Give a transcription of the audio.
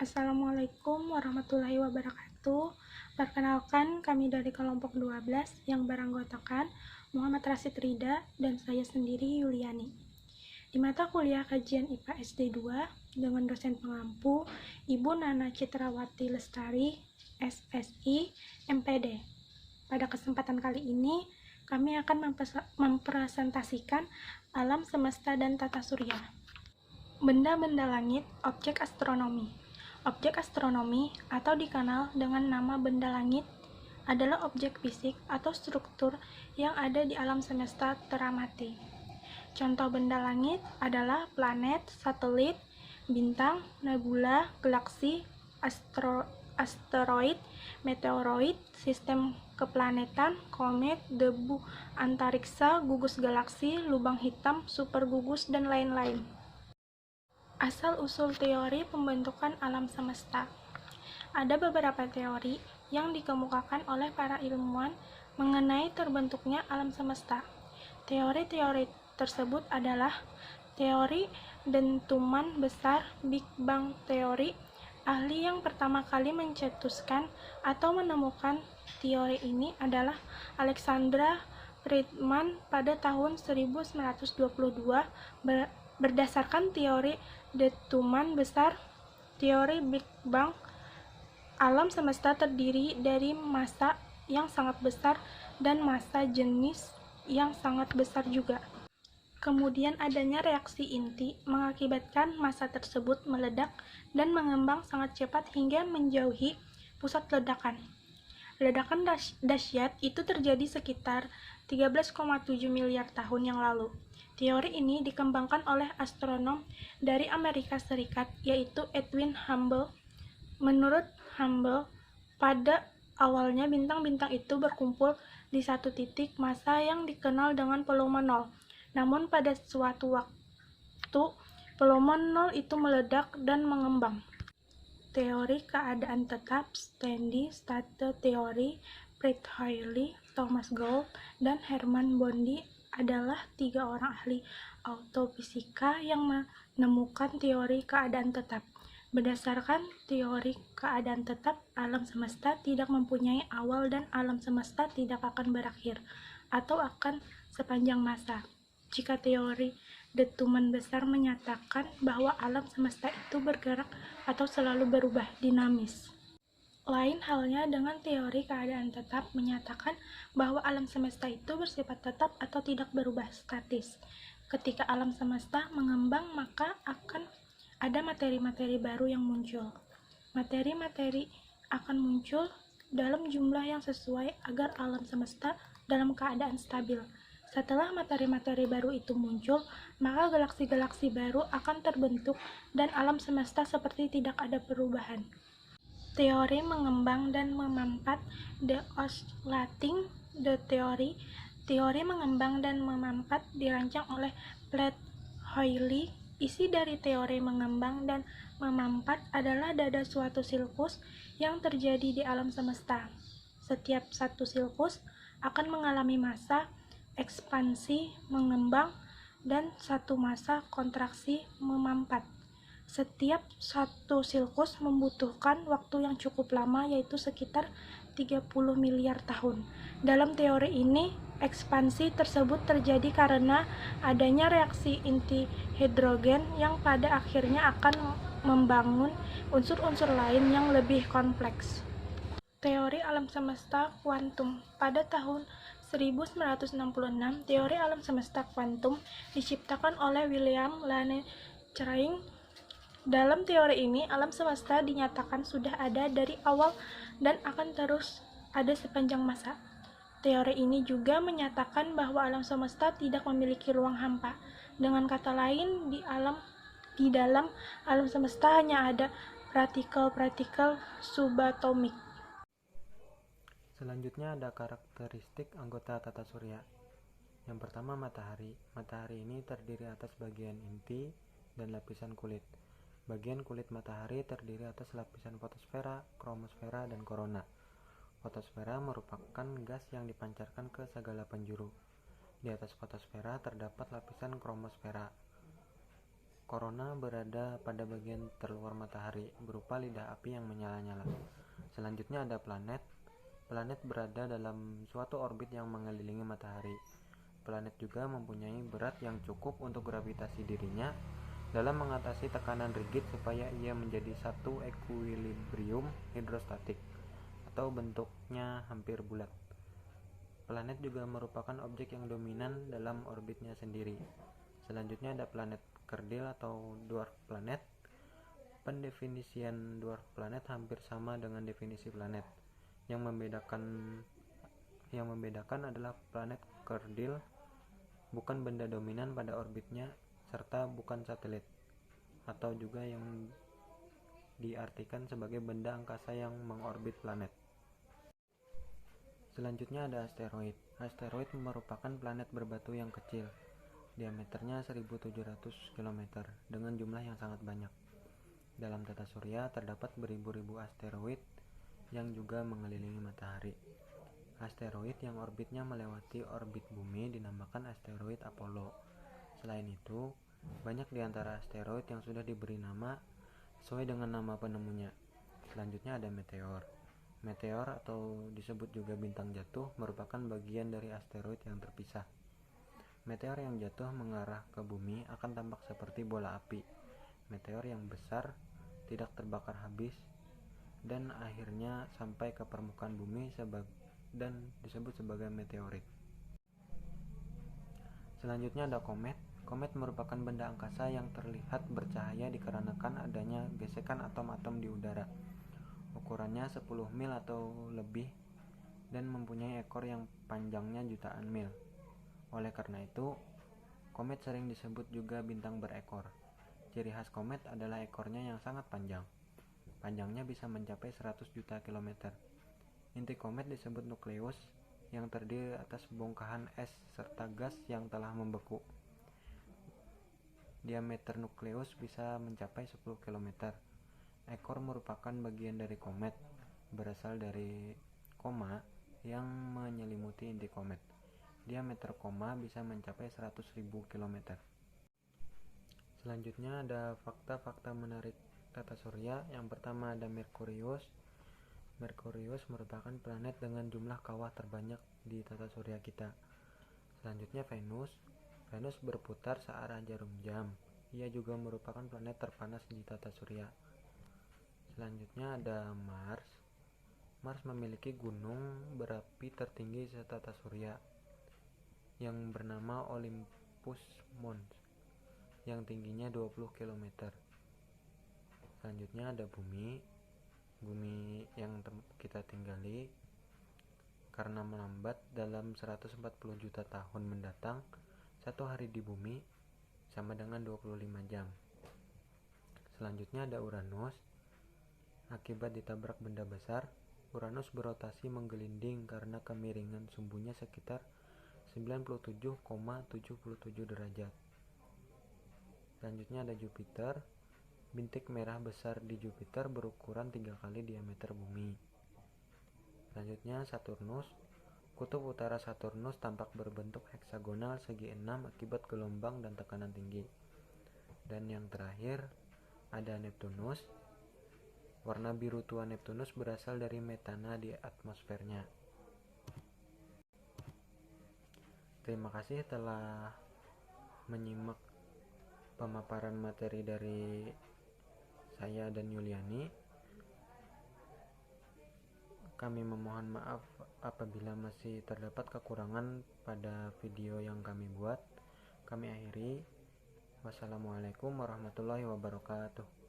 Assalamualaikum warahmatullahi wabarakatuh. Perkenalkan, kami dari kelompok 12 yang beranggotakan Muhammad Rasid Rida dan saya sendiri Yuliani. Di mata kuliah kajian IPA SD 2 dengan dosen pengampu Ibu Nana Citrawati Lestari, SSI, MPD. Pada kesempatan kali ini, kami akan mempresentasikan alam semesta dan tata surya. Benda-benda langit, objek astronomi. Objek astronomi atau dikenal dengan nama benda langit adalah objek fisik atau struktur yang ada di alam semesta teramati. Contoh benda langit adalah planet, satelit, bintang, nebula, galaksi, asteroid, meteoroid, sistem keplanetan, komet, debu antariksa, gugus galaksi, lubang hitam, supergugus, dan lain-lain. Asal-usul teori pembentukan alam semesta. Ada beberapa teori yang dikemukakan oleh para ilmuwan mengenai terbentuknya alam semesta. Teori-teori tersebut adalah teori dentuman besar Big Bang Theory. Ahli yang pertama kali mencetuskan atau menemukan teori ini adalah Alexander Friedman pada tahun 1922 berdasarkan teori dentuman besar, teori Big Bang. Alam semesta terdiri dari massa yang sangat besar dan massa jenis yang sangat besar juga. Kemudian adanya reaksi inti mengakibatkan massa tersebut meledak dan mengembang sangat cepat hingga menjauhi pusat ledakan. Ledakan dahsyat itu terjadi sekitar 13,7 miliar tahun yang lalu. Teori ini dikembangkan oleh astronom dari Amerika Serikat, yaitu Edwin Hubble. Menurut Hubble, pada awalnya bintang-bintang itu berkumpul di satu titik massa yang dikenal dengan volume nol. Namun pada suatu waktu, volume nol itu meledak dan mengembang. Teori keadaan tetap, steady state theory, Fred Hoyle, Thomas Gould, dan Hermann Bondi adalah 3 orang ahli astrofisika yang menemukan teori keadaan tetap. Berdasarkan teori keadaan tetap, alam semesta tidak mempunyai awal dan alam semesta tidak akan berakhir atau akan sepanjang masa. Jika teori dentuman besar menyatakan bahwa alam semesta itu bergerak atau selalu berubah, dinamis. Lain halnya dengan teori keadaan tetap menyatakan bahwa alam semesta itu bersifat tetap atau tidak berubah, statis. Ketika alam semesta mengembang, maka akan ada materi-materi baru yang muncul. Materi-materi akan muncul dalam jumlah yang sesuai agar alam semesta dalam keadaan stabil. Setelah materi-materi baru itu muncul, maka galaksi-galaksi baru akan terbentuk dan alam semesta seperti tidak ada perubahan. Teori mengembang dan memampat, the oscillating the theory. Teori mengembang dan memampat dirancang oleh Fred Hoyle. Isi dari teori mengembang dan memampat adalah dada suatu silkus yang terjadi di alam semesta. Setiap satu silkus akan mengalami massa ekspansi mengembang dan satu massa kontraksi memampat. Setiap satu silkus membutuhkan waktu yang cukup lama, yaitu sekitar 30 miliar tahun. Dalam teori ini, ekspansi tersebut terjadi karena adanya reaksi inti hidrogen yang pada akhirnya akan membangun unsur-unsur lain yang lebih kompleks. Teori alam semesta kuantum. Pada tahun 1966, teori alam semesta kuantum diciptakan oleh William Lane Craig. Dalam teori ini, alam semesta dinyatakan sudah ada dari awal dan akan terus ada sepanjang masa. Teori ini juga menyatakan bahwa alam semesta tidak memiliki ruang hampa. Dengan kata lain, di dalam alam semesta hanya ada partikel-partikel subatomik. Selanjutnya ada karakteristik anggota tata surya. Yang pertama, matahari. Matahari ini terdiri atas bagian inti dan lapisan kulit. Bagian kulit matahari terdiri atas lapisan fotosfera, kromosfera, dan korona. Fotosfera merupakan gas yang dipancarkan ke segala penjuru. Di atas fotosfera terdapat lapisan kromosfera. Corona berada pada bagian terluar matahari, berupa lidah api yang menyala-nyala. Selanjutnya ada planet. Planet berada dalam suatu orbit yang mengelilingi matahari. Planet juga mempunyai berat yang cukup untuk gravitasi dirinya dalam mengatasi tekanan rigid supaya ia menjadi satu ekuilibrium hidrostatik atau bentuknya hampir bulat. Planet juga merupakan objek yang dominan dalam orbitnya sendiri. Selanjutnya ada planet kerdil atau dwarf planet. Pendefinisian dwarf planet hampir sama dengan definisi planet. Yang membedakan adalah planet kerdil bukan benda dominan pada orbitnya serta bukan satelit, atau juga yang diartikan sebagai benda angkasa yang mengorbit planet. Selanjutnya ada asteroid. Asteroid merupakan planet berbatu yang kecil, diameternya 1700 km dengan jumlah yang sangat banyak. Dalam tata surya terdapat beribu-ribu asteroid yang juga mengelilingi matahari. Asteroid yang orbitnya melewati orbit bumi dinamakan asteroid Apollo. Selain itu, banyak di antara asteroid yang sudah diberi nama sesuai dengan nama penemunya. Selanjutnya ada meteor. Meteor atau disebut juga bintang jatuh merupakan bagian dari asteroid yang terpisah. Meteor yang jatuh mengarah ke bumi akan tampak seperti bola api. Meteor yang besar tidak terbakar habis dan akhirnya sampai ke permukaan bumi dan disebut sebagai meteorit. Selanjutnya ada komet. Komet merupakan benda angkasa yang terlihat bercahaya dikarenakan adanya gesekan atom-atom di udara. Ukurannya 10 mil atau lebih dan mempunyai ekor yang panjangnya jutaan mil. Oleh karena itu, komet sering disebut juga bintang berekor. Ciri khas komet adalah ekornya yang sangat panjang. Panjangnya bisa mencapai 100 juta kilometer. Inti komet disebut nukleus yang terdiri atas bongkahan es serta gas yang telah membeku. Diameter nukleus bisa mencapai 10 km. Ekor merupakan bagian dari komet, berasal dari koma yang menyelimuti inti komet. Diameter koma bisa mencapai 100.000 km. Selanjutnya ada fakta-fakta menarik tata surya. Yang pertama ada Merkurius. Merkurius merupakan planet dengan jumlah kawah terbanyak di tata surya kita. Selanjutnya Venus. Venus berputar searah jarum jam. Ia juga merupakan planet terpanas di tata surya. Selanjutnya ada Mars. Mars memiliki gunung berapi tertinggi di tata surya yang bernama Olympus Mons yang tingginya 20 km. Selanjutnya ada Bumi. Bumi yang kita tinggali karena melambat dalam 140 juta tahun mendatang, satu hari di bumi sama dengan 25 jam. Selanjutnya ada Uranus. Akibat ditabrak benda besar, Uranus berotasi menggelinding karena kemiringan sumbunya sekitar 97,77 derajat. Selanjutnya ada Jupiter. Bintik merah besar di Jupiter berukuran 3 kali diameter bumi. Selanjutnya Saturnus. Kutub utara Saturnus tampak berbentuk heksagonal segi 6 akibat gelombang dan tekanan tinggi. Dan yang terakhir ada Neptunus. Warna biru tua Neptunus berasal dari metana di atmosfernya. Terima kasih telah menyimak pemaparan materi dari saya dan Yuliani. Kami memohon maaf apabila masih terdapat kekurangan pada video yang kami buat. Kami akhiri. Wassalamualaikum warahmatullahi wabarakatuh.